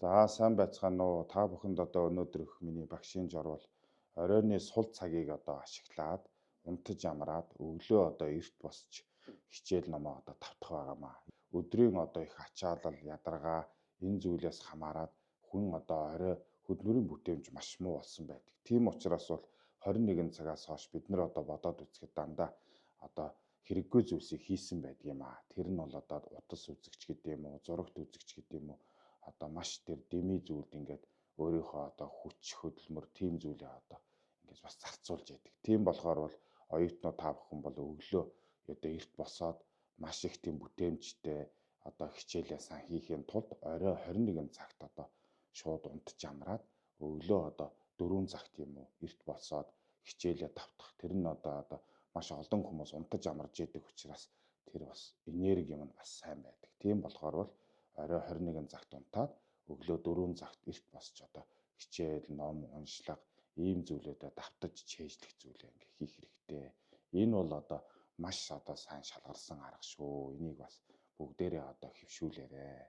За сайн байцгаана уу? Та бүхэнд одоо өнөөдрөх миний багшийн журвал оройны сул цагийг одоо ашиглаад унтаж амраад өглөө одоо эрт босч хичээл номоо одоо тавтах байгаамаа. Өдрийн одоо их ачаалал, ядаргаа энэ зүйлээс хамаарат хүн одоо орой хөдөлмөрийн бүтээмж маш муу болсон байдаг. Тийм учраас бол 21 цагаас хойш бид нар одоо бодоод үзэхэд дандаа одоо хэрэггүй зүйлсийг хийсэн байдаг юм аа. Тэр нь бол одоо утас үзэгч гэдэг юм уу, зурагт үзэгч гэдэг юм уу, одоо маш тэр дэмий зүйлд ингээд өөрийнхөө одоо хүч хөдөлмөр тийм зүйлээ одоо ингээд бас зарцуулж яадаг. Тийм болохоор бол оюутнууд та бүхэн бол өглөө одоо эрт босоод маш их тийм бүтээмжтэй одоо хичээлээ сайн хийхин тулд орой 21 цагт одоо шууд унтж амраад өглөө одоо 4 цагт юм уу эрт босоод хичээлээ тавтах. Тэр нь одоо маш олон хүмүүс унтаж амарж яадаг учраас тэр бас энерги юм нь бас сайн байдаг. Тийм болохоор бол орой 21 цагт унтаад өглөө 4 цагт эрт босч одоо хичээл, ном, уншлага ийм зүйлүүдэд давтаж чэйжлэх зүйлээ ингээ хийх хэрэгтэй. Энэ бол одоо маш одоо сайн шалгарсан арга шүү. Энийг бас бүгдээрээ одоо хэвшүүлээрэй.